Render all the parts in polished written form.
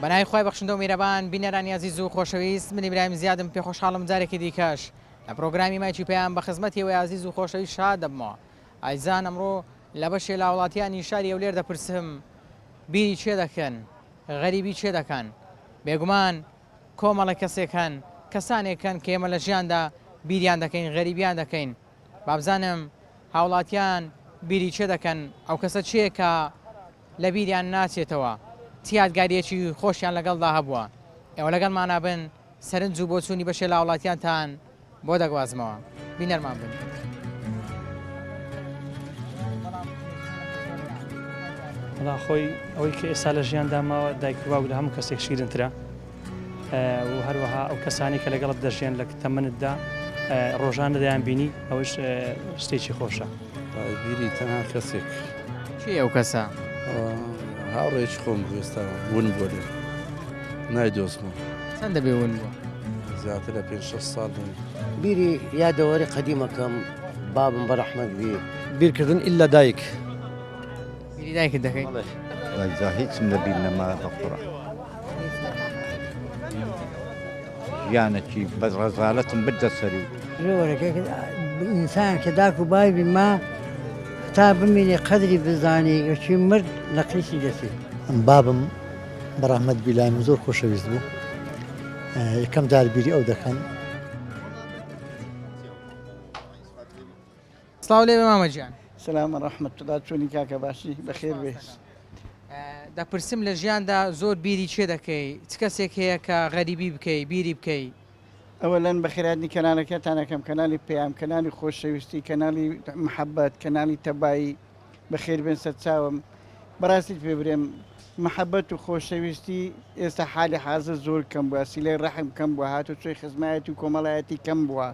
بەنای خۆی بەخشندە و میرەبان بینەرانی عزیز و خۆشەویست من ئیبراهیم زیادم پێ خۆشحاڵم جارێکی دیکەش لە پرۆگرامی مایکی پێیان بە خزمەتیەوەی عزیز و خۆشەویست شاد دەبمەوە. ئایزان ئەمڕۆ لە بەشێ لە وڵاتیانی شاری ئەولێر دەپرسم بیری چێ دەکەن، غەریبی چێ دەکەن؟ بێگومان کۆمەڵە کەسێکن کەسانێکن کە ئێمە لە ژیاندا بیریان دەکەین، غەریبیان دەکەین. بابزانم هاوڵاتیان بیری چێ دەکەن، ئەو کەسە چیەکە لە بیریان ناچێتەوە، تیادگاریەکی خۆشیان لەگەڵدا هەبووە. ئێوە لەگەڵمانە بن سەرنج و بۆچوونی بەشێ لە وڵاتیانتان بۆ دەگوازمەوە. بینەرمان بن. وڵا خۆی ئەوەی کە ئێستا لە ژیاندا ماوە دایک و باوک لە هەموو کەسێک شیرنترە و هەروەها ئەو کەسانی کە لەگەڵت دەژیان لە تەمەنتدا ڕۆژان دەیان بینی ئەوش شتێکی خۆشە. بیری تەنها کەسێک چی ئەو کەسە؟ هاوڕێکی خۆم ئێستا ون بۆ لێ نایدۆزمەوە. چەندە بێ ون بووە؟ زیاتر لە 5-6 ساڵ بووین. بیری یادەوەری قەدیمەکەم بابم بەڕەحمەت بێ بیرکردن ئللا دایک. بیری دایکت دەکەیت؟ جا هیچم لە بیر نەما بەقوڕە ژیانێکی بە ڕەزالەتم بدە سەری ژۆرەکە ئینسان کە داک و بایبی ما تا بمینێ قەدری بزانێ ئەچی مرد لە قیسی دەسێت. بابم بەڕەحمەت بیلایم زۆر خۆشەویست بوو، یەکەم جار بیری ئەو دەکەن. سڵاو لێ بێ مامەجیان. سلام ڕەحمەت تودا چۆنی کاکە باشی بەخێر بێ. دەپرسم لە ژیاندا زۆر بیری چێ دەکەی؟ چ کەسێک هەیە کە غەریبی بکەی، بیری بکەی؟ ئەوەلەن بەخێراتنی کەنالەکەتانەکەم کەنالی پێیام، کەنالی خۆشەویستی، کەنالی محەبەت، کەنالی تەبایی بەخێر بێن سەر چاوم. بەڕاستی پێ برێم محەبەت و خۆشەویستی ئێستا حالی حازر زۆر کەم بووە، سیلەی ڕەحم کەم بووە، هاتو چۆی خزمایەتی و کۆمەڵایەتی کەم بووە.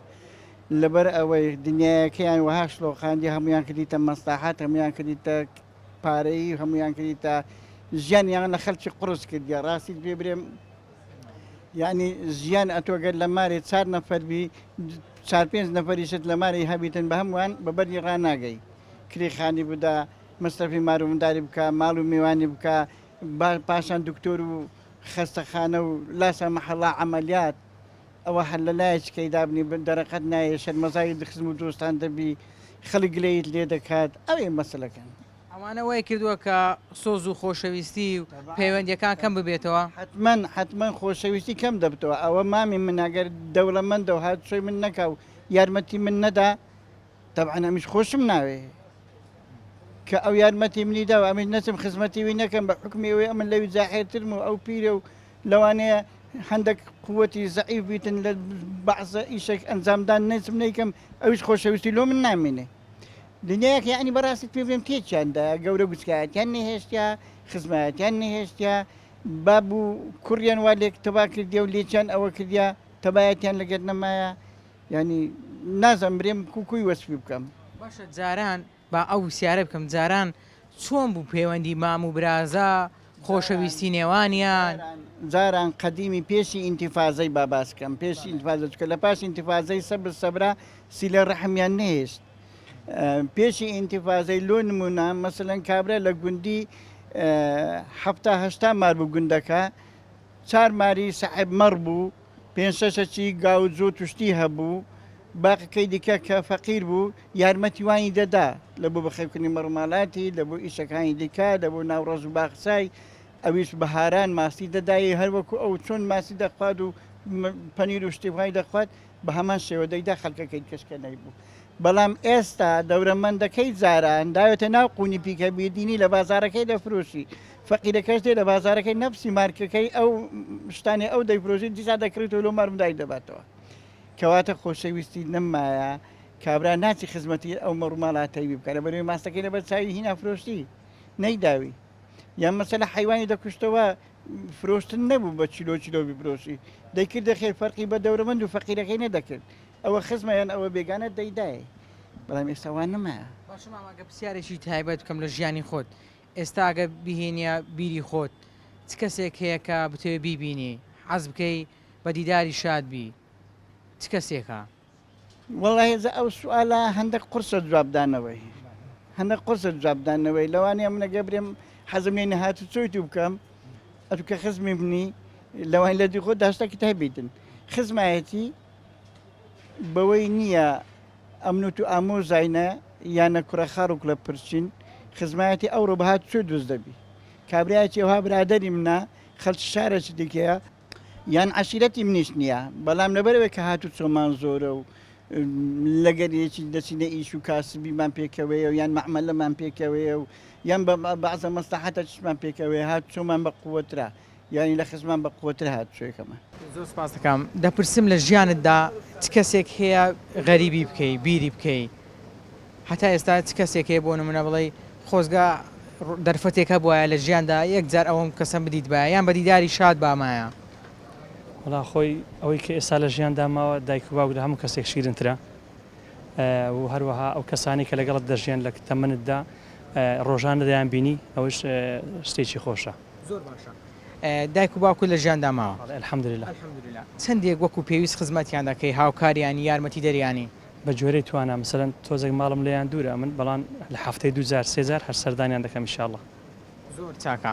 لەبەر ئەوەی دنیایەکەیان وەها شلۆخاندی، هەمویان کردیتە مەسلحات، هەمویان کردیتە پارەیی، هەمویان کردیتە ژیانیان لە خەڵکی قڕس کردیە. ڕاستی پێ برێم یعنی ژیان ئەتۆگەر لە مارێ 4 نەفەربی 4-5 نەفەریشت لە مارەی هەبیتن بە هەمووان بەبەری ڕناگەی، کریخانی بدا، مەستەفی مارومداری بکە، ماڵ و میوانی بکە، پاشان دکتۆر و خەستەخانە و لاسە مەحەڵا عەمەلیات. ئەوە هەر لە لایەکەی دابنی دەرەقەت نایە، شەرمەزای دخزم و دۆستان دەبی، خەڵک لێیت لێ دەکات. ئەوەی مەسەلەکەن ئەوانە وای کردووە کە سۆز و خۆشەویستی و پەیوەندیەکان کەم ببێتەوە. حتمما خۆشەویستی کەم دەبتەوە. ئەوە مامی من ئەگەر دەوڵەمەندە و هات شوی من نەکا و یارمەتی من نەدا، تەبعەن ئەمیش خۆشم ناوێ کە ئەو یارمەتی منی داوە، ئەمیش نەچم خزمەتیوی نەکەم بە حکمیەوەی ئەمن لەوی زاحێترم و ئەو پیرە و لەوانەیە هەندێک قووەتی زەعیف بیتن لە بەعزە ئیشێک ئەنجامدان نەچم نەیکەم، ئەویش خۆشەویستی لۆ من نامێنێ. دنیاەک یعنی بەڕاستی پێ بێم تێچیاندا گەورە گوچکایەتیان نەهێشتیا، خزمەتیان نەهێشتیا، باب و کوڕیان وا لێک تەبا کردیا و لێچیان ئەوە کردیا، تەبایەتیان لەگەر نەمایە. ینی نازم برێم کوکوی وەسفی بکەم. باشە جاران با ئەو سیارە بکەم، جاران چۆن بوو پەیوەندی مام و برازە خۆشەویستی نێوانیان؟ جاران قەدیمی پێشی ئینتیفازەی باباسکەم، پێشی ئینتیفازە چکە لە پاش ئینتیفازەی سەبرا سیلە ڕەحمیان نەهێشت. پێشی ئینتیفازەی لۆ نمونە مەسەلەن کابرا لە گوندی 70-80 مار بوو گوندەکە، 4 ماری سەحب مەڕ بوو، 5-6 گاو زۆ توشتی هەبوو، باقیەکەی دیکە کە فەقیر بوو یارمەتی وانی دەدا لە بۆ بەخێوکردنی مەڕماڵاتی، لە بۆ ئیشەکانی دیکە، لە بۆ ناوڕەز و باخسای. ئەویش بەهاران ماسی دەدایە، هەروەکو ئەو چۆن ماسی دەخوات و پەنیر و شتێوهای دەخوات بە هەمان شێوە دەیدا خەڵکەکەی کەشکە نەیبوو. بەڵام ئێستا دەورەمەندەکەی جاران داوێتە ناو قونی پیکە بێدینی لە بازارەکەی دەفرۆشی، فەقیرەکەش دێ لە بازارەکەی نەفسی مارکەکەی ئەو شتانی ئەو دەیفرۆشی دیسا دەکرێتەوە لۆ مارمدای دەباتەوە. کەواتە خۆشەویستی نەمایە کابرا ناچی خزمەتی ئەو مەڕووماڵاتەوی بکە، لە بەروی ماستەکەی لەبەر چاوی هینا فرۆشتی نەیداوی، یان مەسەلە حیوانی دەکوشتەوە فرۆشتن نەبوو بە چیلۆ بیفرۆشی، دەیکردە خێر فەرقی بە دەورەمەند و فەقیرەکەی نەدەکرد. ئەوە خزمەیان ئەوە بێگانە دەیدایە، بەڵام ئێستاوان نەمایە. باشە ماماگە پرسیارێکی تایبەت بکەم لە ژیانی خۆت. ئێستا ئەگە بهێنە بیری خۆت، چ کەسێک هەیە کە بتوێ بیبینی حەز بکەی بە دیداری شاد بی؟ چ کەسێکە؟ وەڵی ئەو سوالە هەندێک قورسە جوابدانەوەی، هەندێک قورسە جوابدانەوەی لەوانەیە منەگە برێم حەزم لێ نەهات و چۆیت و بکەم ئەتو کە خزمی بنی لەوان لە دوی خۆ داشتاکی هەبیتن خزمایەتی بەوەی نییە ئەمنوت و ئامۆزاینە یانە کوڕە خاڕوک لە پرچین خزمایەتی ئەوڕۆ بەهات چۆ دۆست دەبی کابراایەتی ئەوها برادری منە خەڵکی شارەی دیکەیە یان عشیرەتی منیش نییە بەڵام لەبەرەوەی کە هاتو چۆمان زۆرە و لەگەرێکی دەچینە ئیش و کاسبیمان پێکەوەیە و یان مەعمەلەمان پێکەوەیە و یان بەعزە مەستەحەتە چشمان پێکەوەی هات چۆمان بە قووەترا یانی لە خزمان بە قووەتر هات شوێکەمە زۆر سپاس دەکەم دەپرسم لە ژیانتدا چ کەسێک هەیە غەریبی بکەی بیری بکەی هەتا ئێستا چ کەسێک هەیە بۆ نمونە بڵێ خۆزگا دەرفەتێکە بواە لە ژیاندا یەکجار ئەوم کەسم بدیت بە یان بە دیداری شاد بامایە وڵا خۆی ئەوەی کە ئێستا لە ژیاندا ماوە دایک و باوک لە هەموو کەسێک شیرنترە و هەروەها ئەو کەسانی کە لەگەڵت دەژیان لە تەمەنتدا ڕۆژانە دەیان بینی ئەوش شتێکی خۆشە زۆر باشە دایک و باوکو لە ژیاندا ماوە الحەمدلله چەندێک وەکو پێویست خزمەتیان دەکەی هاوکاریانی یارمەتی دەریانی بە جۆرەی توانە مثلەن تۆزێک ماڵم لەیان دوورە من بەڵام لە هەفتەی 2000 3000 هەر سەردانیان دەکەم ئینشاءالله زۆر چاکە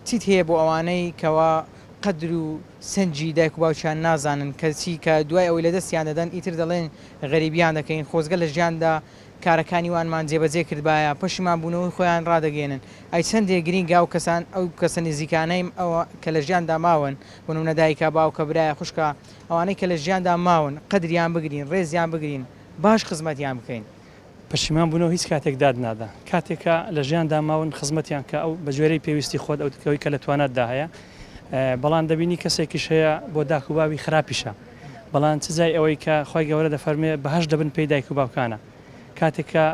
چیت هەیە بۆ ئەوانەی کەوا قەدر و سنجی دایک و باوکیان نازانن کەچی کە دوای ئەوەی لە دەستیان دەدەن ئیتر دەڵێن غەریبیان دەکەین خۆزگە لە ژیاندا کارەکانی وانمان جێبەجێ کردبایە پەشیمان بوونەوەی خۆیان ڕدەگەێنن ئەی چەندێک گرینگا و کەسان ئەو کەسە نزیکانەی ئەوە کە لە ژیاندا ماون بۆ نمونە دایکە باوکە برایە خوشکە ئەوانەی کە لە ژیاندا ماون قەدریان بگرین ڕێزیان بگرین باش خزمەتیان بکەین پەشیمان بوونەوە هیچ کاتێک داد نادا کاتێکە لە ژیاندا ماون خزمەتیان کە ئەو بە جۆرەی پێویستی خۆت ئەو تکەوەی کە لە تواناتدا هەیە بەڵام دەبینی کەسێکیش هەیە بۆ داک و باوی خراپیشە بەڵام چزای ئەوەی کە خۆی گەورە دەفەرمێ بەهەش دەبن پێی دایک و باوکانە کاتێککە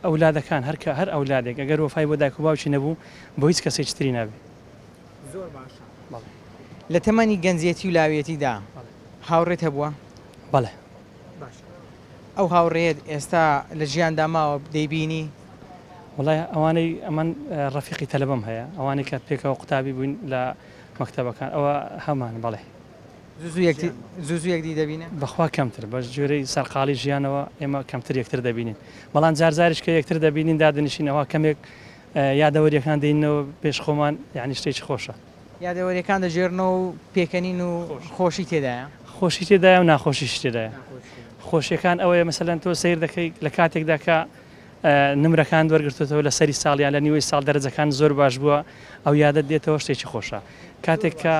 ئەولادەکان هەر ئەولادێک ئەگەر وەفای بۆ دایک و باوکی نەبوو بۆ هیچ کەسێک تری نابێت زۆر باشە لە تەمەنی گەنجێتی و لاوێتیدا هاوڕێت هەبووە بەڵێ ئەو هاوڕێت ئێستا لە ژیاندا ماوە دەیبینی وڵای ئەوانەی ئەمان ڕەفیقی تەلەبەم هەیە ئەوانەی کە پێکەوە قوتابی بووین لە مەکتەبەکان ئەوە هەمان بەڵێ زوو یەکدی دەبینە بەخوا کەمتر بە جۆرەی سەرقاڵی ژیانەوە ئێمە کەمتر یەکتر دەبینین بەڵام جارجاریش کە یەکتر دەبینین دادنیشینەوە کەمێک یادەوەریەکان دێنەوە پێش خۆمان یعنی شتێکی خۆشە یادەوەریەکان دەژێرنەوە و پێکەنین و خۆشی تێدایە خۆشی تێدایە و ناخۆشیش تێدایە خۆشیەکان ئەوەیە مەسەلەن تۆ سیر دەکەی لە کاتێکدا کە نمرەکان وەرگرتوەوە لە سەری ساڵیان لە نیوەی ساڵ دەرەجەکان زۆر باش بووە ئەو یادت دێتەوە شتێکی خۆشە کاتێک کە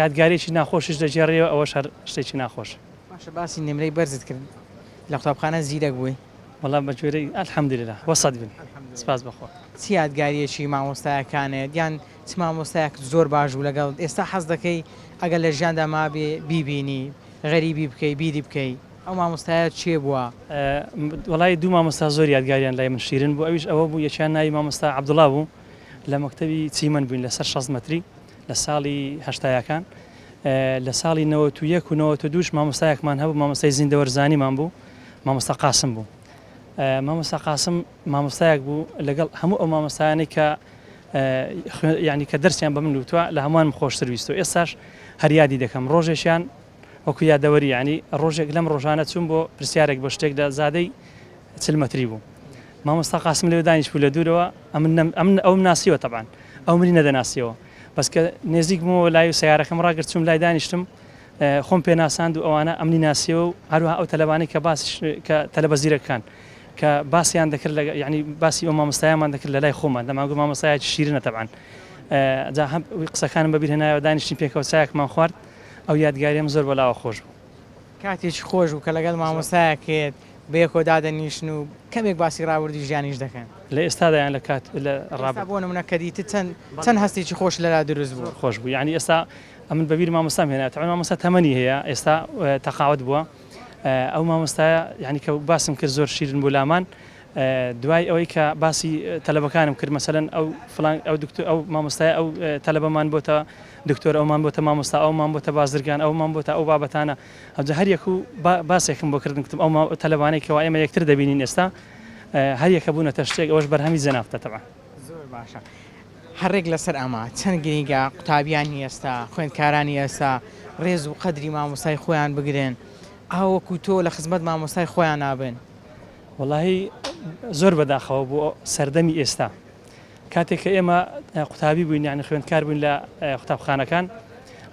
یادگارێکی ناخۆشیش دەجێڕێەوە ئەوە شەر شتێکی ناخۆش باشە باسی نمرەی بەرزت کرد لە قوتابخانە زیرەک بووی وەڵام بە جۆرەی الحەمدلله وەسەد بن سپاس بەخۆ چی یادگاریەکی مامۆستایەکانێت یان چ مامۆستایەک زۆر باش بوو لەگەڵ ئێستا حەز دەکەی ئەگەر لە ژیاندا مابێ بیبینی غەریبی بکەی بیری بکەی ئەو مامۆستایەت چێ بووە وڵای دوو مامۆستا زۆر یادگاریان لای من شیرن بوو ئەویش ئەوە بوو یەکیان ناوی مامۆستا عەبدوڵڵا بوو لە مەکتەبی چیمەن بووین لەسەر 6 مەتری لە ساڵی هەشتایەکان لە ساڵی 91 و 92 مامۆستایەکمان هەبوو مامۆستای زیندەوەرزانیمان بوو مامۆستا قاسم بوو مامۆستا قاسم مامۆستایەک بوو لەگەڵ هەموو ئەو مامۆستایانەی کە یعنی کە دەرسیان بە من وتووە لە هەمووان خۆشتر ویستەوە ئێستاش هەر یادی دەکەم ڕۆژێکیان وەکو یادەوەری ینی ڕۆژێک لەم ڕۆژانە چوون بۆ پرسیارێک بە شتێکدا زادەی 40 مەتری بوو مامۆستا قاسم لێ دانیش بوو لە دوورەوە ئەوم ناسیوە تەبعاً ئەو منی نەدەناسیەوە بەس کە نێزیک بوومەوە لای و سیارەکەم ڕاگرت چوم لای دانیشتم خۆم پێ ناساند و ئەوانە ئەمنی ناسیەوە و هەروها ئەو تەلەبانەی کە کە تەلەبە زیرەکان کە باسییان دەکرد ینی باسی ئەو مامۆستایەمان دەکرد لە لای خۆمان دەماگو مامۆستایەکی شیرینە تەبعاً جا هەم قسەکانم بەبیر هێنایەوە دانیشتین پێکەوە چایەکمان خوارد ئەو یادگاریم زۆر بەلاوە خۆش بوو کاتێکی خۆش بوو کە لەگەڵ مامۆستایەکێت بەیەکۆ دادەنیشتن و کەمێک باسی ڕاوردی ژیانیش دەکەن لە ئێستادایان لە کات لە ڕابە بۆ نمونە کە دیتە چەند هەستێکی خۆش لەلا دروست بوو خۆش بوو یعنی ئێستا ئەمن بەبیر مامۆستام هێنا تەعاون مامۆستا تەمەنی هەیە ئێستا تەقاوت بووە ئەو مامۆستایە یعنی کە باسم کرد زۆر شیرن بوو لامان دوای ئەوەی کە باسی تەلەبەکانم کرد مەسەلەن ئەو فلان ئەو دکتۆر ئەو مامۆستای ئەو تەلەبەمان بۆتە دکتۆر ئەومان بۆتە مامۆستا ئەومان بۆتە بازرگان ئەومان بۆتە ئەو بابەتانە ئەوجا هەر یەک و باسێکم بۆ کردن کتم ئەو تەلەبانەی کەوا ئێمە یەکتر دەبینین ئێستا هەر یەکە بوونەتە شتێک ئەوەش بەرهەمی جەنابتە تەبعاً زۆر باشە هەڕێک لەسەر ئەمە چەند گرینگە قوتابیانی ئێستا خوێندکارانی ئێستا ڕێز و قەدری مامۆستای خۆیان بگرێن ئاوەکو تۆ لە خزمەت مامۆستای خۆیان نابن وەڵاهی زۆر بەداخەوە بۆ سەردەمی ئێستا کاتێک کە ئێمە قوتابی بووین یعنی خوێندکار بووین لە قوتابخانەکان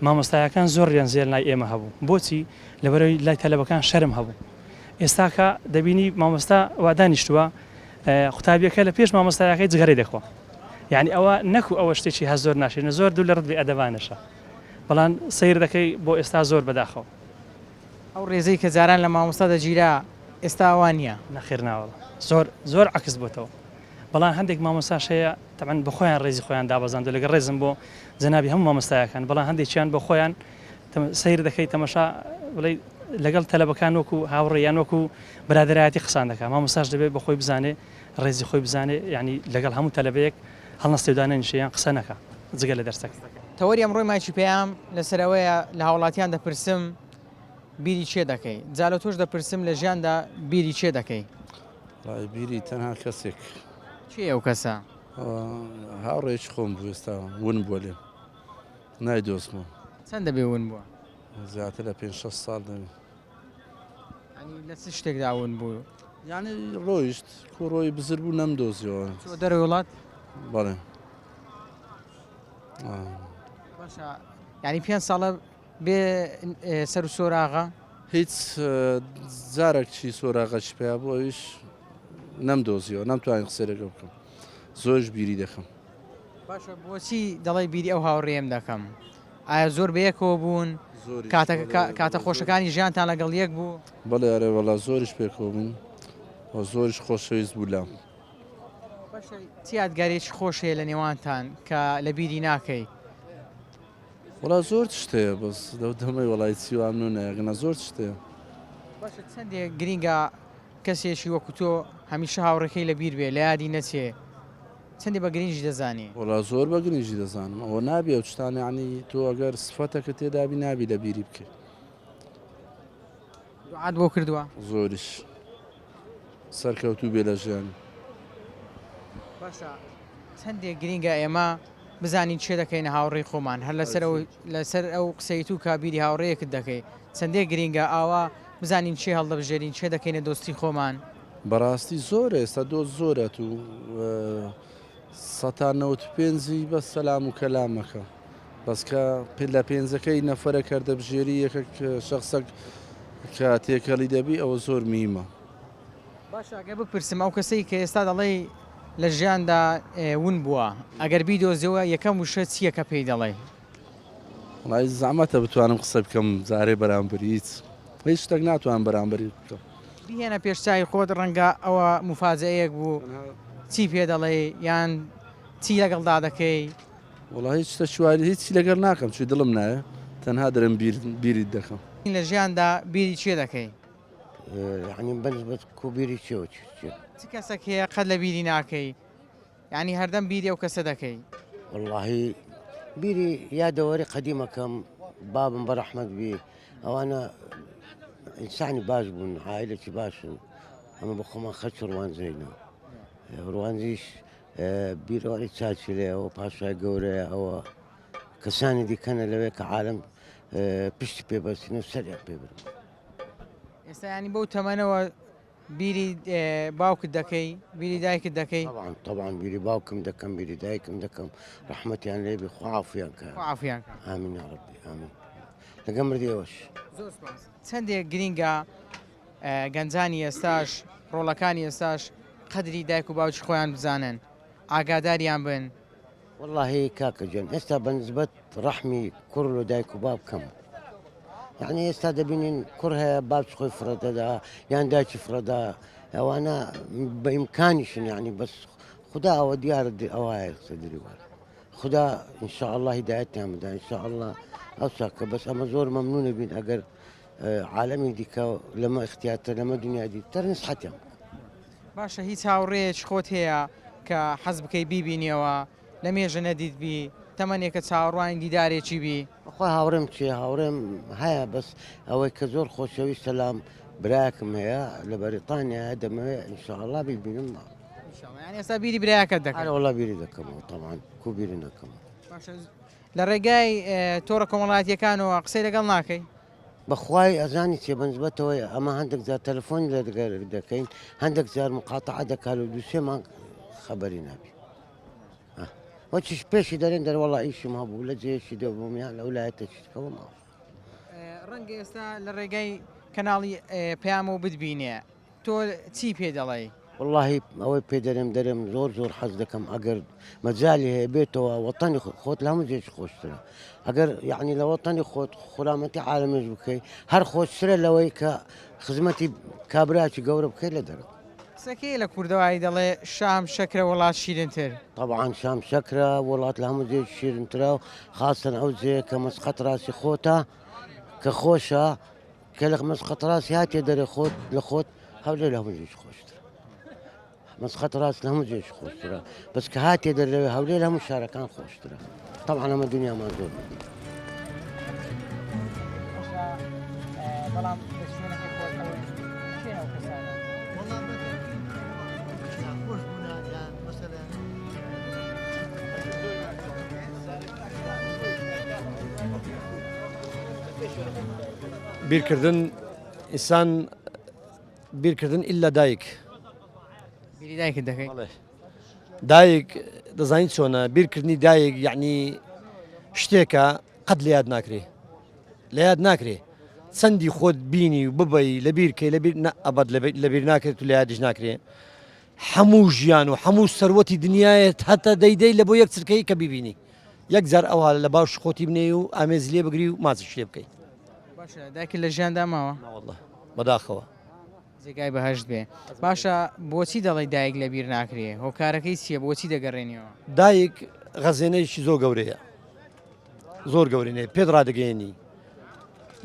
مامۆستایەکان زۆریان زێر لای ئێمە هەبوو بۆچی لەبەرەوەی لای تەلەبەکان شەرم هەبوو ئێستاکە دەبینی مامۆستا وا دانیشتووە قوتابیەکە لە پێش مامۆستایەکەی جگەرەی دەخوا یعنی ئەوە نەکو ئەوە شتێکی هە زۆر ناشێنە زۆر دوو لە ڕدی ئەدەبانەشە بەڵام سیر دەکەی بۆ ئێستا زۆر بەداخەوە ئەو ڕێزەی کە جاران لە مامۆستا دەگیرا ئێستا ئەوان نییە نەخێر ناوەڵە زۆر عکس بۆتەوە بەڵام هەندێک مامۆستاش هەیە تەمان بە خۆیان ڕێزی خۆیان دابەزاندو لەگە ڕێزم بۆ جەنابی هەموو مامۆستایەکان بەڵام هەندێکیان بە خۆیان سیر دەکەی تەمەشا بڵێ لەگەڵ تەلەبەکان وەکو هاوڕێیان وەکو برادرایەتی قسان دەکات مامۆستاش دەبێت بە خۆی بزانێ ڕێزی خۆی بزانێ ینی لەگەڵ هەموو تەلەبەیەک هەڵنەستێدانە نیشیان قسە نەکە جگە لە دەرسەکە تەوەری ئەمڕۆی ماچی پێیام لەسەرەوەیە لە هاوڵاتیان دەپرسم بیری چێ دەکەی جا لە تۆش دەپرسم لە ژیاندا بیری چێ دەکەی بیری تەنها کەسێک چێ ئەو کەسە هاوڕێکی خۆم بوو ئێستا ون بووە لێم نایدۆزمەوە چەند دەبێ ون بووە زیاتر لە 5-6 ساڵ دەبێت لە چ شتێکدا ون بوو یعنی ڕۆیشت کوڕۆی بزر بوو نەمدۆزیەوە چۆ دەرەوەی وڵات بەڵێ باشە ینی 5 ساڵە بێ سەر و سۆراغا هیچ جارێکی سۆراغەش پێیا بوو ئەویش نەمدۆزیەوە نەمتوانین قسەرەکە بکەم زۆرش بیری دەکەم باشە بۆچی دەڵی بیری ئەو هاوڕێم دەکەم ئایا زۆر بەیەکەوە بوون کاتە خۆشەکانی ژیانتان لەگەڵ یەک بوو بەڵێ ئەرێ وەڵا زۆریش پێکەوە بوون زۆریش خۆشەویست بوو لام چی یادگارێکی خۆشەیە لە نێوانتان کە لە بیری ناکەی وڵا زۆر شتەیە بەس دەمەی وڵی چیوان نونەیەگەنە زۆر شتەیە باشە چەندێک گرینگە کەسێکی وەکو تۆ هەمیشە هاوڕەکەی لە بیر بێ لە یادی نەچێ چەندی بە گرنگی دەزانی وڵا زۆر بە گرنگی دەزانم ئەوە نابێ ئەو شتانە عنی تۆ ئەگەر سفەتەکە تێدابی نابی لە بیری بکەیت دوعات بۆ کردووە زۆریش سەرکەوتوو بێ لە ژیان باشە چەندێک گرینگە ئێمە بزانین چێ دەکەین هاوڕێی خۆمان هەر لەسەر ئەو قسەیت و کابیری هاوڕەیەکت دەکەی چەندێک گرینگە ئاوا بزانین چێ هەڵدەبژێرین چێ دەکەینە دۆستی خۆمان بەڕاستی زۆرە ئێستا دۆست زۆرەت و 95 بە سەلام و کەلامەکە بەسکە لە پێنجەکەی نەفەرە کەردەبژێری یەکێک شخصەک کە تێکەڵی دەبی ئەوە زۆر میمە باشە ئەگە بپرسم ئەو کەسەی کە ئێستا دەڵێ لە ژیاندا ون بووە ئەگەر بیدۆزیەوە یەکەم وشە چییە کە پێی دەڵێ وڵی زەحمەتە بتوانم قسە بکەم جارێ بەرامبەری هیچ شتێک ناتوان بەرامبەری بکەم بهێنە پێشچوی خۆت ڕەنگە ئەوە مفاجەیەک بوو چی پێ دەڵێ یان چی لەگەڵدا دەکەی وڵی هیچ شتە شواری هیچی لەگەر ناکەم چی دڵم نایە تەنها دەرم بیریت دەکەم لە ژیاندا بیری چێ دەکەی يعني بنسبة كوبيري شو چ کەسێک هەیە قەت لە بیری ناکەی یعنی هەردەم بیری ئەو کەسە دەکەی والله بيري يا دوري قديمة كم باب برحمة بي أو أنا إنساني باش بون عائلتي باشون أما بخوما خش روان زينا روان زيش بيرواني تساتشلي أو باشا قوري أو كساني دي كان لويك عالم بشت بيبرس نفس بيبر ئێستا ینی بەو تەمەنەوە بیری باوکت دەکەی بیری دایکت دەکەی طبعا بيري باوكم دكم بيري دايكم دكم رحمتي عن ليبي خوافيان كان عافیان آمين يا ربي آمين لقمر دي وش چەندێک گرینگە گەنجانی ئێستاش ڕۆڵەکانی ئێستاش قەدری دایک و باوکی خۆیان بزانن ئاگاداریان بن والله كاكا جن استا بنسبة رحمي كرلو دايكو باب كم يعني استا دبينين كرها باب خوي فردا دا يعني دايتش فردا وانا بامكاني شنو يعني بس خدا وديار اواير صدري خدا ان شاء الله هدايتنا ان شاء الله اوساك بس اما زور ممنون بين اجر عالمي ديكا لما اختيارات لما دنيا دي ترى نصحتهم باشە هیچ هاوڕێیەک خۆت هەیە کە حەز بکەی بیبینیەوە لە مێژە نەدیت بی تەمەنێکە چاوەڕوانی دیدارێکی بی اخوي هاورم شي هاورم هيا بس اوي كزور خوشوي سلام براكم هيا لبريطانيا هذا ان شاء الله بيبينهم يعني ئێستا بیری برایەکەت انا دەکەن والله بيريدكم طبعا كوبيرينكم باشە لە ڕێگای تۆڕە کۆمەڵایەتیەکانەوە قسەی لەگەڵ ناکەی بخواي ازاني تي بنسبته اما عندك زار تلفون دكين عندك زار مقاطعه دكالو دوسي ما خبري نبي وتش بيشي دارين دار والله إيش ما بقول لجيش دوبهم يعني ولا تشتكوا ما ڕەنگە ئێستا لە ڕێگای کەناڵی پەیام و بتبینێ تۆ چی پێ دەڵێ؟ والله أوي بيدرم درم زور حظ دكم أجر مجالي هي بيته وطني خوت لا مجيش خوش ترى أجر يعني لو وطني خوت خرامتي عالم يجبكي هر خوش ترى لو هيك خدمتي كابراتي جورب كي لدرك سەکەی لە کوردەوای دەڵێ شام شەکرە وڵات شیرینتر طبعا شام شكرة ولات لها مجيش شيرين ترى خاصة أوزي كمسقط راسي خوتا كخوشة كلك مسقط راسي هاتي دري خوت لخوت هولي لهم مجيش خوش ترى مسقط راس لهم جيش خوش ترى بس كهاتي در هولي لهم مشاركان خوش ترى طبعا اما الدنيا ما زور بەڵام شوێنەکەی خۆشەوەی کێنە ئەو کەسانە؟ بیرکردن ئینسان بیرکردن ئللا دایک بیری دایکت دەکەی؟ دایک دەزانیت چۆنە بیرکردنی دایک یعنی شتێکە قەت لە یاد ناکرێ لە یاد ناکرێ چەندی خۆت بینی و ببەی لە بیرکەی لە ئەبەت لە بیر ناکرێت و لە یادیش ناکرێ هەموو ژیان و هەموو سەروەتی دنیایەت هەتە دەیدەی لە بۆ یەک چرکەی کە بیبینی یەک جار ئەوها لە باش خۆتی بنێ و ئامێز لێ بگری و ماچش لێ بکەیت باشە دایکت لە ژیاندا ماوە؟ والله بەداخەوە جێگای بەهەشت بێ باشە بۆچی دەڵێ دایک لە بیر ناکرێ هۆکارەکەی چییە بۆچی دەگەڕێنیەوە؟ دایک غەزێنەیەکی زۆر گەورەیە زۆر گەورینێ پێت ڕادەگەێنی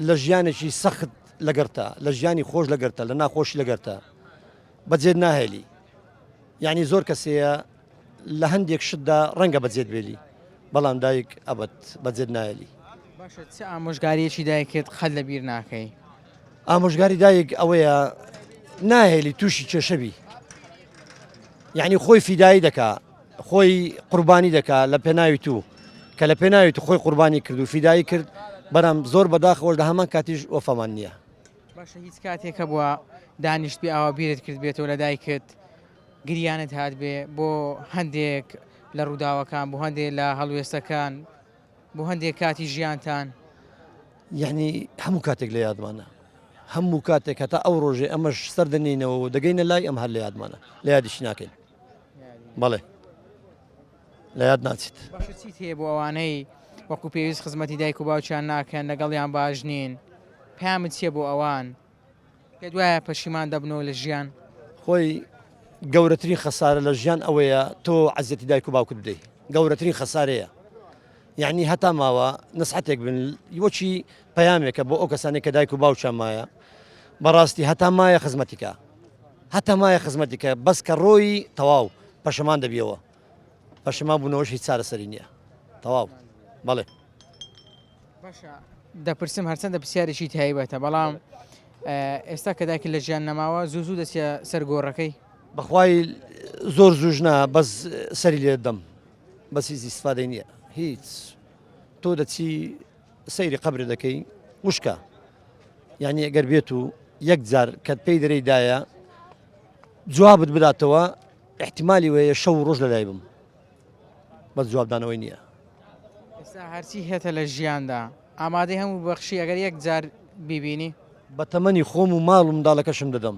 لە ژیانێکی سەخت لەگەرتە لە ژیانی خۆش لەگەرتە لە ناخۆشی لەگەرتە بەجێت ناهێلی یعنی زۆر کەسەیە لە هەندێک شتدا ڕەنگە بەجێت بێلی بەڵام دایک ئەبەت بەجێت نایەلی باشە چه ئامۆژگاریەکی دایکت قەت لە بیر ناکەی؟ ئامۆژگاری دایک ئەوەیە ناهێلی تووشی کێشەبی یعنی خۆی فیدایی دەکا خۆی قوربانی دەکا لە پێناوی تو کە لە پێناوی تو خۆی قوربانی کرد و فیدایی کرد بەرام زۆر بەداخەوە لە هەمان کاتیش وەفامان نییە باشە هیچ کاتێکە بووە دانیشت بێ ئاوا بیرت کرد بێتەوە لە دایکت گریانت هات بێ بۆ هەندێک لە ڕووداوەکان بۆ هەندێک لە هەڵوێستەکان بۆ هەندێک کاتی ژیانتان یعنی هەموو کاتێک لە یادمانە هەموو کاتێک هەتا ئەو ڕۆژێ ئەمەش سەردەنینەوە و دەگەینە لای ئەم هەر لە یادمانە لە یادیش ناکەین بەڵێ لە یاد ناچێت باشە چیت هەیە بۆ ئەوانەی وەکو پێویست خزمەتی دایک و باوچیان ناکەن لەگەڵیان باش نین پامت چیە بۆ ئەوان پێ دوایە پەشیمان دەبنەوە لە ژیان خۆی گەورەترین خەسارە لە ژیان ئەوەیە تۆ عەزیەتی دایک و باوکت بدەیت گەورەترین خەسارەیە یعنی هەتا ماوە نسحەتێک بن وەچی پەیامێکە بۆ ئەو کەسانێک کە دایک و باوچیان مایە بەڕاستی هەتا مایە خزمەتیکە هەتا مایە خزمەتیکە بەس کە ڕۆی تەواو پەشەمان دەبیەوە پەشەمان بوونەوەش هیچ چارەسەری نییە تەواو بەڵێ باشە دەپرسم هەرچەندە پرسیارێکی تایبەتە بەڵام ئێستا کە دایکت لە ژیان نەماوە زوو زوو دەچێ سەر گۆڕەکەی بەخوای زۆر زوژنا بەس سەری لێ دەم بەس هیچ ئیسفادەی نییە هیچ تۆ دەچی سەیری قەبرە دەکەی وشکە یعنی ئەگەر بێت و یەک جار کە پێی دەرەیدایە جوابت بداتەوە احتیمالی وەیە شەو ڕۆژ لەلای بم بەس جوابدانەوەی نییە ئێستا هەرچی هێتە لە ژیاندا ئامادەی هەموو بەخشی ئەگەر یەک جار بیبینی بە تەمەنی خۆم و ماڵ و منداڵەکەشم دەدەم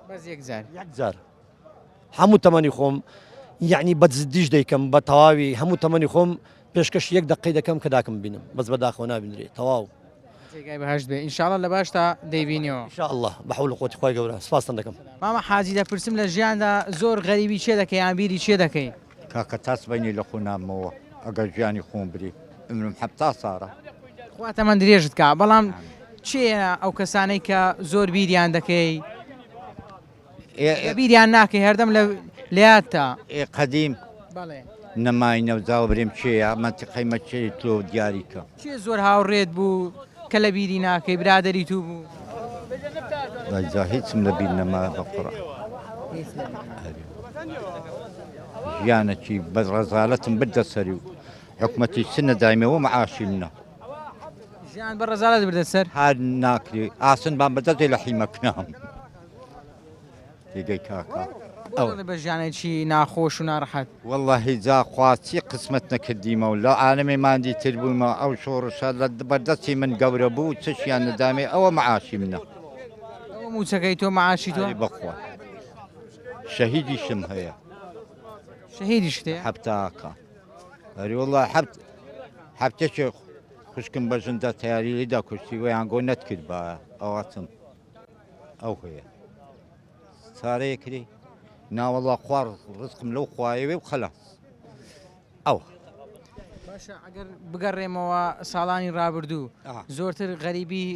بەس یەک جار یەک جار هەموو تەمەنی خۆم یعنی بەجددیش دەیکەم بە تەواوی هەموو تەمەنی خۆم پێشکەش یەک دقەی دەکەم کە داکەم بینم بەس بەداخەوە نابینرێت تەواو جێگای بەهەشت بێ ئینشاڵڵا لە باشتا دەیبینیەوە ئینشاءالله بە حەول و قووەتی خۆی گەورە سپاستان دەکەم مامە حاجی دەپرسم لە ژیاندا زۆر غەریبی چێ دەکەی یان بیری چێ دەکەی کاکە تاس بینی لە خۆنامەوە ئەگەر ژیانی خۆم بری ئەمرم حەفتا ساڕە خواتە من درێژت کا بەڵام چێە ئەو کەسانەی کە زۆر بیریان دەکەی بیریان ناکەی هەردەم لە یادتا قەدیم بەڵێ نەمای نەوزاو بریم چێە منتیقەی مەچەی تۆ دیاریکە چێ زۆر هاوڕێت بوو کە لە بیری ناکەی برادەری تو بوو وایزا هیچم لە بیر نەما بەقڕە ژیانێکی بە ڕەزالەتم بدە سەری و حکومەتی سنە دایمەوە مەعاشی منە ژیان بە ڕەزالەت بردە سەر هار ناکری ئاسن بان بەدەستێ لە حیمەکنام تێگەی کاکە بۆ بە ژیانێکی ناخۆش و ناڕەحەت والله جا خواچی قسمت نەکردیمە و لە عالەمێماندی تر بوومە ئەو شۆڕشە لە بەردەستی من گەورە بوو چشیان نەدامێ ئەوە معاشی منە ئەوە موچەکەی تۆ معاشی تۆ بخوا شەهیدی شم هەیە شەهیدی شتێ حەبتاکە هەری والله حەبتێکی خوشکم بەژندا تیاری لیدا کوشتی ویان گۆ نەتکرد بە ئەواتم ئەو هەیە چارەیە کردی ناوەڵا خوار ڕزقم لەو خوایەوێ و خەلاص ئەوە باشە ئەگەر بگەڕێمەوە ساڵانی ڕابردوو زۆرتر غەریبی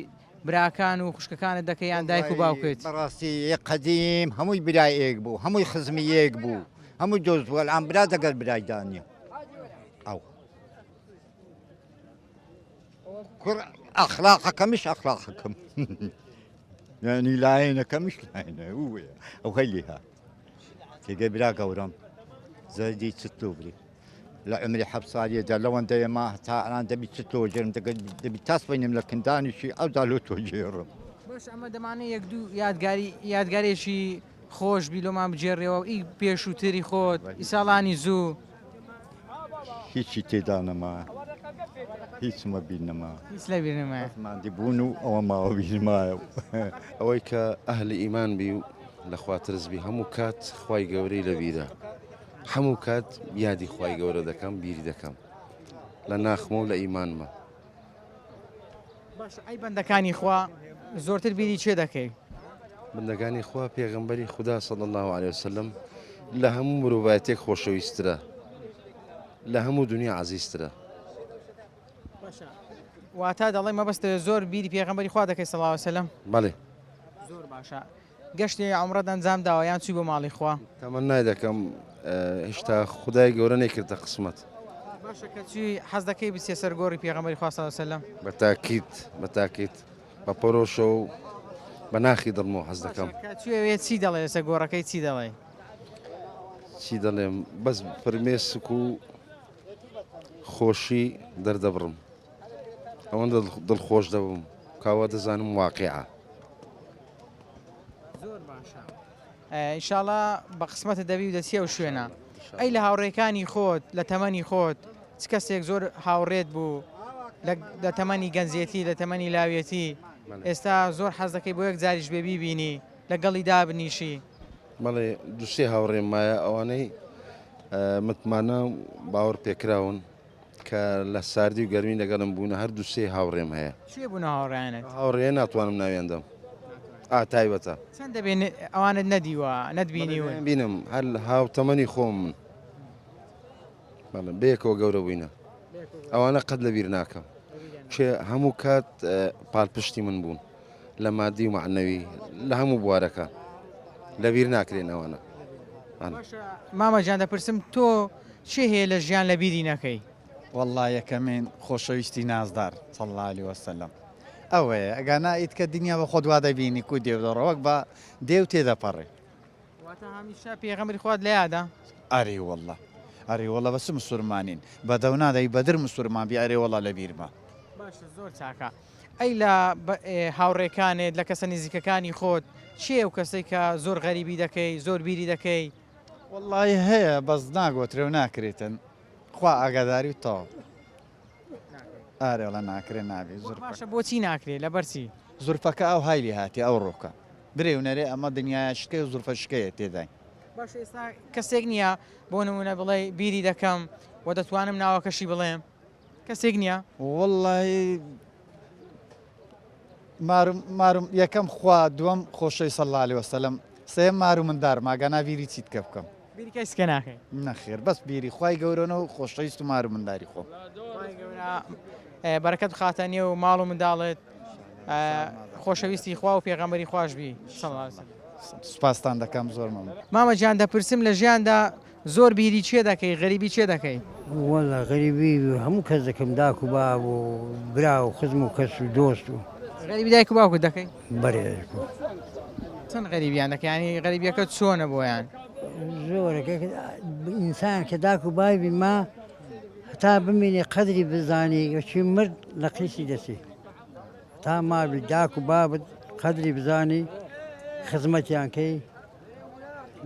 براکان و خوشکەکانت دەکەیان دایک و باوکت بەڕاستی قەدیم هەمووی برای ئێک بوو هەمووی خزمی یەک بوو هەمووی دۆزوەل ئەم برا دەگەر برایدانە ئەو ئەخلاقەکەمیش ئەخلاقەکەم یعنی لایەنەکەمیش لاینە وەیە ئەو هەیلیها تێگە برا گەورەم زەردی چتلو بری لە عمری حەب ساڵیەدا لەوەندەیە ما هەتا ئەلان دەبی چتلۆ جێرم دەبی تاس بینم لە کندانیشی ئەودا لۆ تۆ جێڕم باش ئەمە دەمانێت یەک دوو یادگارێکی خۆش بیلۆمان بجێڕێەوە ئی پێشووتری خۆت ئیساڵانی زوو هیچی تێدا نەما هیچمە بیر نەما هیچ لە بیر مادی بوون و ئەوە ماوە بیرمایە ئەوەی کە ئەهلی ئیمان بی و لە خواترزبی هەموو کات خوای گەورەی لە بیرە هەموو کات یادی خوای گەورە دەکەم بیری دەکەم لە ناخمە و لە ئیمانمە باش ئەی بەندەکانی خوا زۆرتر بیری چێ دەکەی بندەکانی خوا پێغەمبەری خوددا صلی الله عليه وسلم لە هەموو مرۆڤایەتێک خۆشەویسترە لە هەموو دنیا عەزیزترە واتە دەڵێ مەبەستە زۆر بیری پێغەمبەری خوا دەکەی صلی الله عليه وسلم بەڵێ زۆر باشە گەشتی عومرەت ئەنجام داوە یان چووی بۆ ماڵی خوا تەمەنای دەکەم هێشتا خودای گەورە نەیکردە قسمەت باشە کە چی حەز دەکەی بچێ سەر گۆڕی پێغەمبەری خوا صلی الله عليه وسلم بەتاکید بە پۆرۆشە و بە ناخی دڵمەوە حەز دەکەم کوێ چی دەڵێ لەسەر گۆڕەکەی چی دەڵێ چی دەڵێم بەس فرمێسک و خۆشی دەردەبڕم ئەوەندە دڵخۆش دەبم کاوە دەزانم واقعە زۆر باشە ئینشاڵڵا بە قسمەتە دەبی و دەچیە و شوێنە ئەی لە هاوڕێکانی خۆت لە تەمەنی خۆت چ کەسێک زۆر هاوڕێت بوو لە تەمەنی گەنجێتی لە تەمەنی لاوێتی ئێستا زۆر حەز دەکەی بۆ یەک جاریش بێ بیبینی لەگەڵی دابنیشی بەڵێ دووسێ هاوڕێم مایە ئەوانەی متمانە باوەڕ پێکراون کە لە ساردی و گەرمی لەگەڵم بوون هەر دووسێ هاوڕێم هەیە چێ بوون هاوڕێنت هاوڕێ ناتوانم ناوێندەم تایبەتە چەند دەبێن ئەوانت نەدیوە نەتبینیوە بینم هەر هاو تەمەنی خۆم من بەیەکەوە گەورە بووینە ئەوانە قەت لەبیر ناکەم چێ هەموو کات پاڵپشتی من بوون لە مادی و معنەوی لە هەموو بوارەکە لەبیر ناکرێن ئەوانە مامەجان دەپرسم تۆ چێ هەیە لە ژیان لە بیری نەکەی والله یەکەمین خۆشەویستی نازدار صلی الله عليه وسلم ئەوەیە ئەگەنا ئیتکە دنیا بە خۆت وا دەبینی کو دێو دەڕەوەک بە دێو تێدەپەڕێ واتە هەمیشە پێغەمبەری خوات لە یادا ئەری والله ئەری وەڵە بەس مسلمانین بەدەو نادەی بەدر مسلمان بی ئەرێ وەڵە لە بیرمە باشە زۆر چاکە ئەی لە هاوڕێکانت لە کەسە نزیکەکانی خۆت چێ ئەو کەسێک کە زۆر غەریبی دەکەی زۆر بیری دەکەی والله هەیە بەس ناگۆترێ و ناکرێتن خوا ئاگاداری و تەواو ئارێ وڵە ناکرێ نابێ زۆر باشە بۆچی ناکرێت لە بەرچی زورفەکە ئەو هایلی هاتی ئەو ڕۆکە برێ و نەرێ ئەمە دنیای شکێ و زورفە شکەیە تێدای باش ئێستا کەسێک نییە بۆ نمونە بڵێ بیری دەکەم و دەتوانم ناوەکەشی بڵێم کەسێک نییە والله مارم یەکەم خوا دووەم خۆشەی صلی الله عليه وسلم سێم مارو مندار ماگەنا بیری چیت کە بکەم بیری کەسکە ناکەی نەخێر بەس بیری خوای گەورەنەوە خۆشەویست و مارو منداری خۆم بەرەکەت خاتە نێ و ماڵ و منداڵت خۆشەویستی خوا و پێغەمبەری خواشبی سوپاسان دەکەم زۆر مامەجان دەپرسم لە ژیاندا زۆر بیری چێ دەکەی غەریبی چێ دەکەی وەڵا غەریبی هەموو کەس دەکەم داک و باب و برا و خزم و کەس و دۆست و غەریبی دایک و باوکت دەکەی بەرێ چەند غەریبیان دەکەی ینی غەریبیەکە چۆنە بۆیان زۆرەکە ئینسان کە داک و بابی ما هەتا بمینێ قەدری بزانی چی مرد لە قیسی دەچێ تا مابی داک و بابت قەدری بزانی خزمەتیان کەی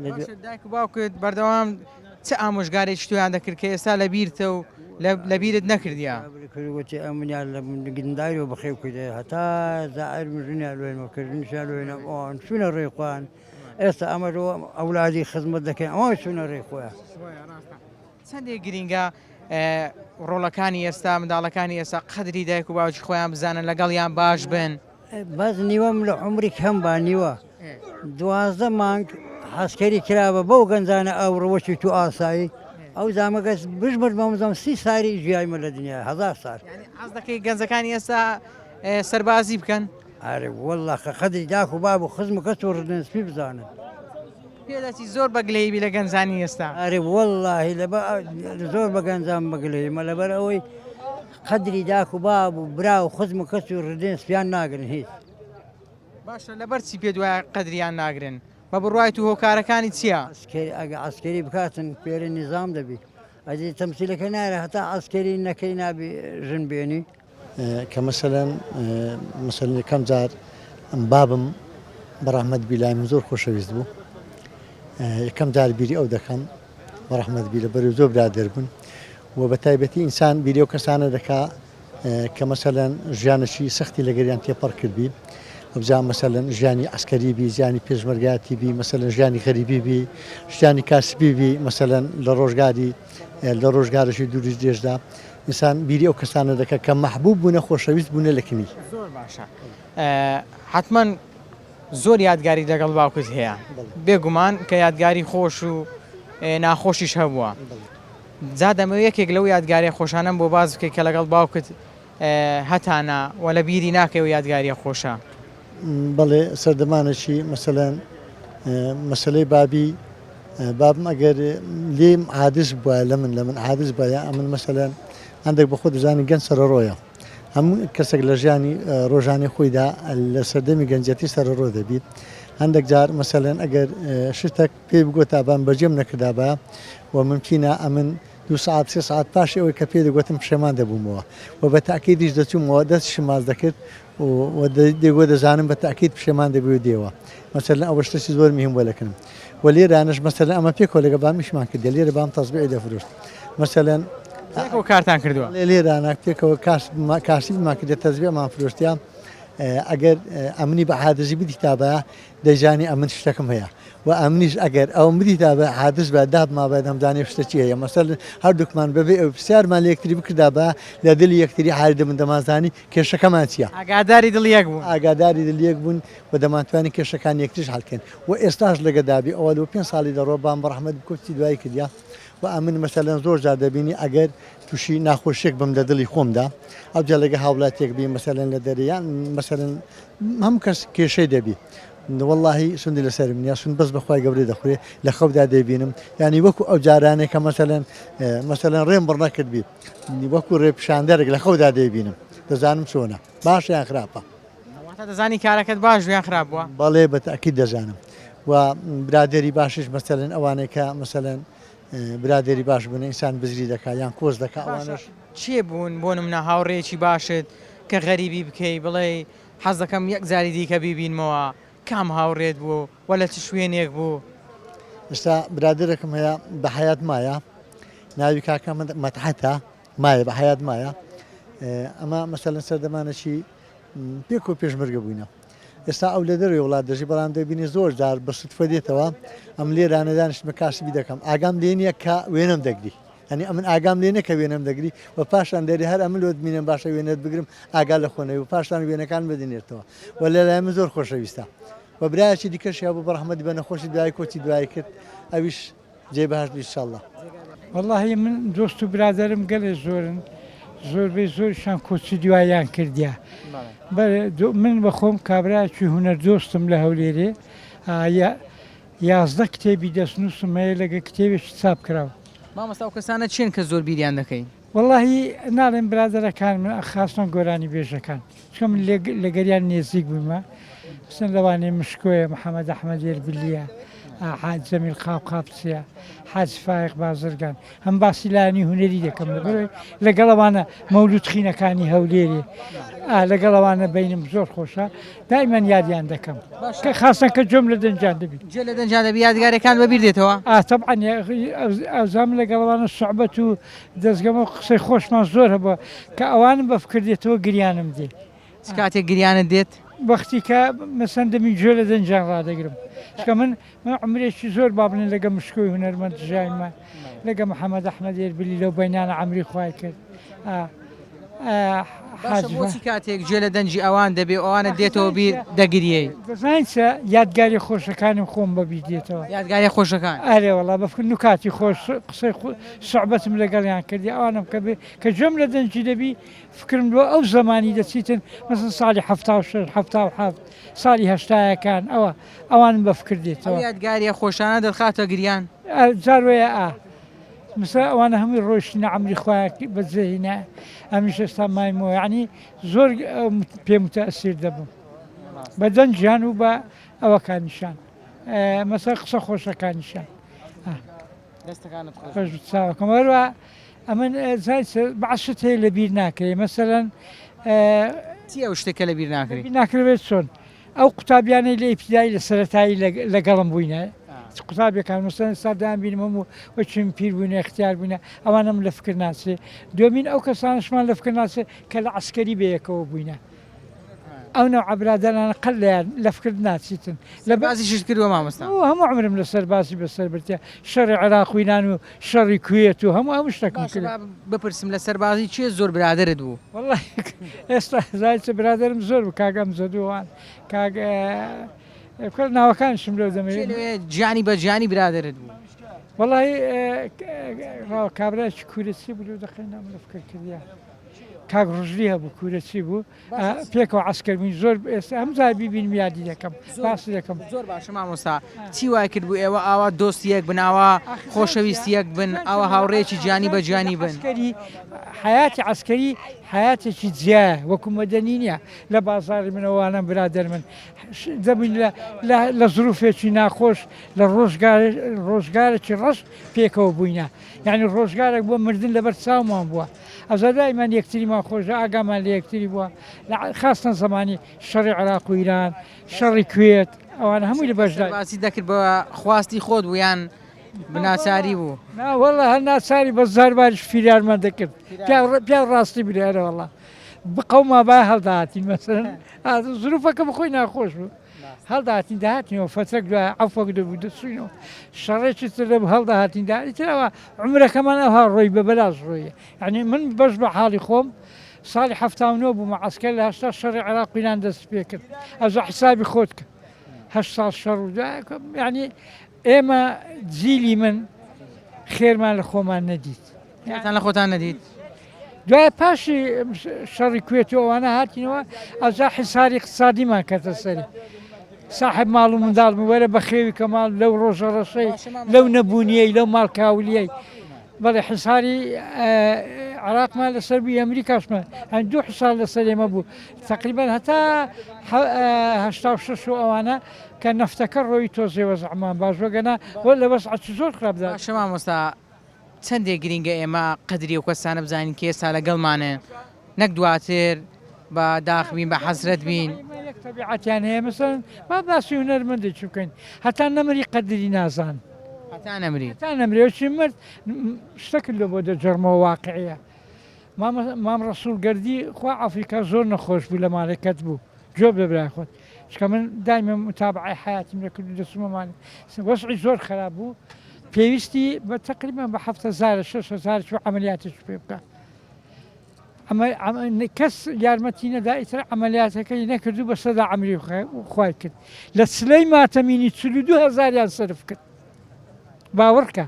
باشە، دایک و باوکت بەردەوام چ ئامۆژگارێکی تویان دەکرد کە ئێستا لە بیرتە و لە بیرت نەکردیە؟ وتی ئەمنیان لە گندای و بەخێو کردێ هەتا زائر مژنیان لێنەوە کردنیشان لێنە ئەوان چوونە ڕێخوان ئێستا ئەمەەوە ئەولادی خزمەت دەکەن ئەوان چوونە ڕێخۆیان. چەندێک گرینگە ڕۆڵەکانی ئێستا منداڵەکانی ئێستا قەدری دایک و باوکی خۆیان بزانن لەگەڵیان باش بن. باز نیوەم لە عمری کەم با نیوە 12 مانگ حەسکەری کراوە بەو گەنجانە ئەو ڕەوەشی تو ئاسایی ئەو زامەگەس بژمرد مەمزەم 30 ساری ژیایمە لە دنیا 1000 سار. حەز دەکەی گەنجەکانی ئێستا سەربازی بکەن؟ ئارێ وەڵڵا قەدری داک و باب و خزم و کەس و ڕدنسپی بزانن. پێدەچی زۆر بەگلەیبی لە گەنجانی ئێستا. ئارێ وەڵڵاهی زۆر بە گەنجام بەگلەیمە لەبەر ئەوەی قەدری داک و باب و برا و خزم و کەس و ڕدنسپیان ناگرن هیچ. باشە لەبەر چی پێ دوایە قەدریان ناگرن؟ بە بڕوایت و هۆکارەکانی چییە؟ ئەگە عسکەری بکاتن پێرە نیزام دەبی ئەدی تەمسیلەکە نارە هەتا عسکەری نەکەی نابی ژن بێنی کە مەسەلەن یەکەم جار بابم بەڕەحمەت بیلای من زۆر خۆشەویست بوو یەکەم جار بیری ئەو دەکەم بەڕەحمەت بی لەبەر زۆر برادەر بوون و بە تایبەتی ئینسان بیری ئەو کەسانە دەکا کە مەسەلەن ژیانەشی سەختی لەگەریان تێپەڕ کردبی وبزان مثلا ژیانی عسکەری بی ژیانی پێشمەرگایەتی بی مثلا ژیانی غەریبی بی ژیانی کاسبی بی مثلا لە ڕۆژگارەشی دووری درێژدا ئینسان بیری ئەو کەسانە دەکە کە مەحبوب بوونە خۆشەویست بوونە لە کنی. زۆر باشە. حتمما زۆر یادگاری لەگەڵ باوکت هەیە بێگومان کە یادگاری خۆش و ناخۆشیش هەبووە. جا دەمەوێت یەکێک لەو یادگاریە خۆشانم بۆ باز بکەیت کە لەگەڵ باوکت هەتانە و لە بیری ناکەوە یادگاریە خۆشە. بەڵێ سەردەمانەشی مەسەلەن مەسلەی بابم ئەگەر لێم عادز بووە لە من عادز بە ئەمن مەسەلەن هەندێک بە خۆ دەزانی گەنج سەرڕۆیە هەموو کەسێک لە ژیانی ڕۆژانی خۆیدا لە سەردەمی گەنجەتی سەرڕۆ دەبیت هەندێک جار مەسەلەن ئەگەر شتێک پێی بگوتابان بەجێم نەکردا بە و ممکنە ئەمن 2 ساعت 3 ساعت پاشی ئەوەی کە پێ دەگوتم پشەمان دەبوومەوە و بە تاکیدیش دەچوومەوە دەستشی ماز دەکرد و دەگوت دەزانم بە تاکید پشەمان دەبێت دێوە مەسەلەن ئەوە شتێکی زۆر مهم بۆ لەکردم و لێرانش مەسەلەن ئەمە پێ کۆلێگە بامیشمان کرد لێرە بام تەزبیعی دەفرۆشت مەسەلەن کارتان کردووە لێرانە پێکەوە کارسی بمان کردێت تەزبیعمان فرۆشتیان ئەگەر ئەمنی بە حادزی بدیتا بە دەیزانی ئەمن شتەکەم هەیە و ئەمنیش ئەگەر ئەو بدیتا بە حادز بە دابما بە دەمدانی شتەچی هەیە مەسەلەن هەردووکمان بەبێ ئەو پرسیارمان لە یەکتری بکردا بە لە دڵی یەکتری حالی من دەمازانی کێشەکەمان چییە ئاگاداری دڵیەک بوون ئاگاداری دڵیەک بوون و دەمانتوانی کێشەکان یەکتریش هەڵکەن و ئێستاش لەگەدابی ئەوە لە 5 ساڵی دەڕۆ بام بەڕەحمەت بکوتی دوای کردیا و ئەمن مەسەلەن زۆر جار دەبینی ئەگەر تووشی ناخۆشیێک بم لە دڵی خۆمدا ئەو جا لەگە هاوڵاتێک بی مەسەلەن لە دەریان مەسەلەن هەموو کەس کێشەی دەبی واللهی سندی لەسەر منیا سند بەس بەخوای گەورەی دەخورێ لە خەودا دەبینم ینی وەکو ئەو جارانێک کە مەسەلەن ڕێم بڕ نەکردبی وەکو ڕێپشاندەرێک لە خەودا دەبینم دەزانم چۆنە باش یان خراپە دەزانی کارەکەت باش یان خراپ بووە بەڵێ بە تاکید دەزانم و برادێری باشش مەسەلەن ئەوانەی کە مەسەلەن برادێری باش بوون ئینسان بزری دەکا یان کۆز دەکا ئەوانش چێ بوون بۆ منە هاوڕێکی باشت کە غەریبی بکەی بڵێ حەز دەکەم یەک زاری دیکە بیبینمەوە کام هاوڕێت بوو وە لە چ شوێنێک بوو ئێستا برادێرەکەم هەیە بە حەیات مایە ناوی کاکە مەتحەتە مایە بە حەیات مایە ئەمە مەسەلەن سەردەمانەشی پێک و پێشمەرگە بووینە ئێستا ئەو لە دەروی وڵات دەژی بەڵام دەبینی زۆر جار بە سوتفە دێتەوە ئەم لێرانە دانیشتمە کاسبی دەکەم ئاگام لێ نییە کە وێنەم دەگری هەنی ئەمن ئاگام لێنە کە وێنەم دەگری و پاشان دەری هەر ئەمە لۆت بینم باشە وێنێت بگرم ئاگا لە خۆنەوە و پاشان وێنەکان بدێنێتەوە و لەلای من زۆر خۆشەویستە و برایەکی دیکەشیا بوو بەڕەحمەتی بە نەخۆشی دوای کۆچی دوای کرد ئەویش جێبەهەشت ئینشاءالله والله من دۆست و برادرم گەلێ زۆرن زۆربەی زۆرشان کۆچی دواییان کردیا من بە خۆم کابراکی هونەر دۆستم لە هەولێرێ 11 کتێبی دەستنووسم هەیە لەگە کتێبێکی چاپ کراوە مامەستا ئەو کەسانە چێن کە زۆر بیریان دەکەین واللهی ناڵێن برادەرەکان من خاستن گۆرانی بێژەکان چکە من لە گەریان نێزیک بوومە سن لەوانەیە مشکۆیە محەممەد ئەحمەد ئێربلیە حاج جەمیل قاپچیە حاج فایق بازرگان هەم باسی لایەنی هونەری دەکەم لەگەڵەوانە مەولودخینەکانی هەولێرێ لەگەڵەوانە بینم زۆر خۆشە دایمەن یادیان دەکەم کە خاستن کە جۆم لە دەنجان دەبیت جێ لە دەنجان دەبی یادگارەکان بەبیر دێتەوە طبعا ئەوزام لەگەڵەوانە سوحبەت و دەستگەمە و قسەی خۆشمان زۆر هەبووە کە ئەوانم بە فکردێتەوە گریانم دێ کاتێک گریانت دێت وەختی کە مەسەن دەمی گوێ لە دەنجان ڕدەگرم چکە من عمرێکی زۆر بابنن لەگە مشکۆی هونەرمەند ژایمە لەگە محەممەد ئەحمەد ئێربلی لەو بەینانە عمری خوای کرد بۆچی کاتێک گوێ لە دەنجی ئەوان دەبێ ئەوانە دێتەوە بیر دەگریەی دەزانیسە یادگاری خۆشەکانم خۆم بەبییر دێتەوە یادگاری خۆشەکان ئارێ وڵا بەفکرد و کاتی خۆش قسەی سوحبەتم لەگەڵیان کردی ئەوانم کە جۆم لە دەنجی دەبی فکرم لەوە ئەو زمانی دەچیتن مەسن ساڵی 1970 ساڵی هەشتایەکان ئەوانم بە فکر دێتەوە یادگاریە خۆشانە دەخاتە گریان جاروەیە مثل ئەوانە هەمووی ڕۆیشتنە عمری خۆیان بەجێهینە ئەمیش ئێستا مایمەوە یعنی زۆر پێم متەئەسیر دەبووم بە دەنجیان و بە ئەوەکانیشان مەسەر قسە خۆشەکانیشان چاوەکەم وەروە ئەمن بەعشت هەیە لە بیر ناکرێ مەسەرەن چی ئەو شتێکە لە بیر ناکرێت ناکرێت چۆن ئەو قوتابیانەی لە ئیبتیدایی لە سەرەتایی لەگەڵم بووینە قوتابێکان مەسەن سادان بینمەم و وەچین پیر بووینە اختیار بووینە ئەوانم لە فکر ناچێ دومین ئەو کەسانشمان لە فکر ناچێ کە لە عسکەری بەیەکەوە بووینە ئەو نەو عەبرادەرانە قەت لە فکر ناچیتن لە بازی شت کردووە مامۆستا هەموو عمرم لەسەر باسی بەسەر برتە شەڕی عێراقوینان و شەڕی کوێت و هەموو شتێکم کرد بپرسم لە سەربازی چێ زۆر برادرت بوو والله ئێستا زایچە برادرم زۆر بوو کاگەم زەدووان کاگ ناوەکانشم لەو دەمەوێت گیانی بە گیانی برادرت بوو وڵی کابراکی کوورەچی بوو لەو دەخێنام لە فکر کردیا کاک ڕژلی هەبوو کوورەچی بوو پێکەوە عسکەربووین زۆر ئێستا هەم زای بیبین یادی دەکەم باسی دەکەم زۆر باشە مامۆستا چی وای کرد بوو ئێوە ئاوا دۆستیەک بناوە خۆشەویستیەک بن ئەوە هاوڕێکی گیانی بە گیانی بن حیاتی عسکەری حیاتێکی جیایە وەکو مەدەنی نییە لە بازاری منەوەوانە برادەر من دەبین لە زروفێکی ناخۆش لە ڕۆژگارێکی ڕەش پێکەوە بووینە یعنی ڕۆژگارێک بۆ مردن لەبەر چاومان بووە ئەزادایمان یەکتریمان خۆشە ئاگامان لە یەکتری بووە خاستن زمانی شەڕی عێراق و ئیران شەڕی کوێت ئەوانە هەمووی لە بەشدا باسی دەکرد بە خواستی خۆت بوو یان بناچاری بوو وەڵا هەر ناچاری بە زارباریش فیرارمان دەکرد پیا ڕاستی برێرە وەڵا بقەوما با هەڵداهاتین مەسەرەن زروفەکە بخۆی ناخۆش بوو هەڵداهاتین داهاتینەوە فەترەك دوای عەفوەک دەبوو دەچوینەوە شەڕێکی تر دەبوو هەڵداهاتین داهاتیترەوە عمرەکەمان ئەوها ڕۆی بە بەلاش ڕۆیە یعنی من بەش بە حاڵی خۆم ساڵی 79 بوومە عەسکەر لە هەشتا شەڕی عێراق و ئیران دەست پێ کرد ئەوزە حیسابی خۆت کە 8 ساڵ شەڕ و یعنی ئێمە جیلی من خێرمان لە خۆمان نەدیت لە خۆتان نەدیت دوای پاشی شەڕی کوێتی ئەوانە هاتینەوە ئەوجا حیساری اقتصادیمان کەتە سەری صاحب ماڵ و منداڵ وەرە بە خێوی کەماڵ لەو ڕۆژە ڕەشەی لەو نەبوونیەی لەو ماڵکاولیەی بەڵێ حیساری عراقمان لەسەر بووی ئەمریکاشمە هەن 2 حسال لەسەر ئێمە بوو تقریبا هەتا 86 ئەوانە کە نەفتەکە ڕۆی تۆزێوە زەعمان باشوەگەنا لە بەس زۆر خراپدا شەما مۆستا چەندێک گرینگە ئێمە قەدری و کەسانە بزانین کە ئێستا لەگەڵمانێ نەک دواتر بە داخبین بە حەسرەت بین تەبیعەتیان هەیە مەسەن با باسی هونەرمەندێکی بکەین هەتا نەمەری قەدری نازان هەتا نەمری نەمرێکی مرد شتەکرد لە بۆ دەجەرمەوە واقعەیە مام ڕەسوول گەردی خوا ئەفریقا زۆر نەخۆش بوو لە مالەکەت بوو جۆب لەبرای خۆت چکە من دایمە متابعی حیاتیم لەکرد و دەسومەمانی وەسعی زۆر خراپ بوو پێویستی بە تقریبا بە 6,000 عملیاتش پێ بکە کەس یارمەتی نەدا ئیتر عملیاتەکەی نەکردو بە سەدا عمری خوای کرد لە سلەی ماتەمینی 42,000 سەرف کرد باوەڕکە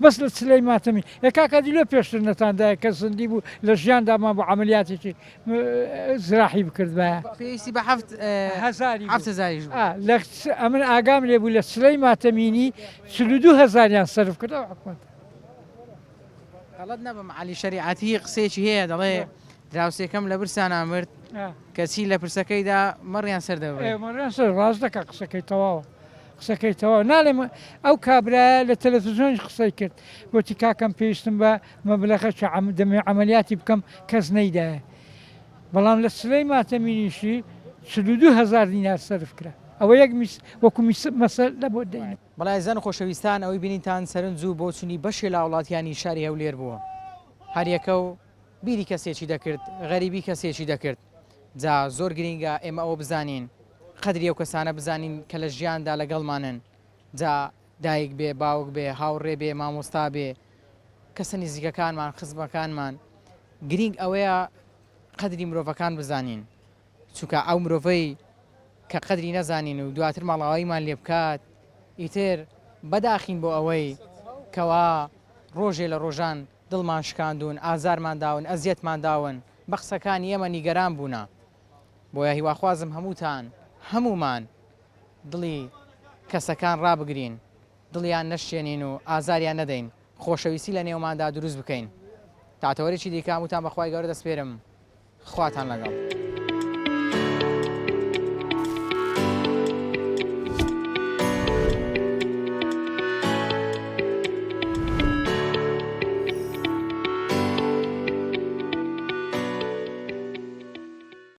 بەس لە سلەی ماتەمی کاکەدی لۆ پێشتر نەتاندایە کە زندی بوو لە ژیاندامان بۆ عملیاتێکی زراحی بکرد بە پێویستی بە 7,000 ئەمن ئاگام لێ بوو لە سلەی ماتەمینی 42,000 سەرف کرد حکومەت غەڵەت نەبم عەلی شەریعەتی قسێکی هەیە دەڵێ دراوسێکەم لە برسان ئامرد کەچی لە پرسەکەیدا مەڕیان سەردەوێ مەڕیان سەر ڕاست دەکە قسەکەی تەواوە قسەکەی تەواو ناڵێم ئەو کابرا لە تەلەڤیزیۆنش قسەی کرد گوتی کاکەم پێویستم بە مەبلەغە دەمێ عملیاتی بکەم کەس نەیدایە بەڵام لە سلەی ماتەمینیشی 42,000 دینار سەرف کرا ئەوە یەک وەکو مەسەل لە بۆ دەین بەڵایزان خۆشەویستان ئەوەی بینیتان سەرنج و بۆ چوونی بەشێ لە وڵاتیانی شاری هەولێر بووە هەریەکە و بیری کەسێکی دەکرد غەریبی کەسێکی دەکرد جا زۆر گرینگە ئێمە ئەوە بزانین قەدری ئەو کەسانە بزانین کە لە ژیاندا لەگەڵمانن جا دایک بێ باوک بێ هاوڕێ بێ مامۆستا بێ کەسە نزیکەکانمان خزمەکانمان گرنگ ئەوەیە قەدری مرۆڤەکان بزانین چونکە ئەو مرۆڤەی کە قەدری نەزانین و دواتر ماڵاواییمان لێ بکات ئیتر بەداخین بۆ ئەوەی کەوا ڕۆژێ لە ڕۆژان دڵمان شکاندون ئازارمان داون ئەزیەتمان داون بە قسەکانی ئێمە نیگەران بوونا بۆیە هیواخوازم هەمومان دڵی کەسەکان ڕابگرین دڵیان نەشتێنین و ئازاریان نەدەین خۆشەویستی لە نێوماندا دروست بکەین تاتەوەرێکی دیکە هەمووتان بەخوای گەورە دەسپێرم خواتان لەگەڵ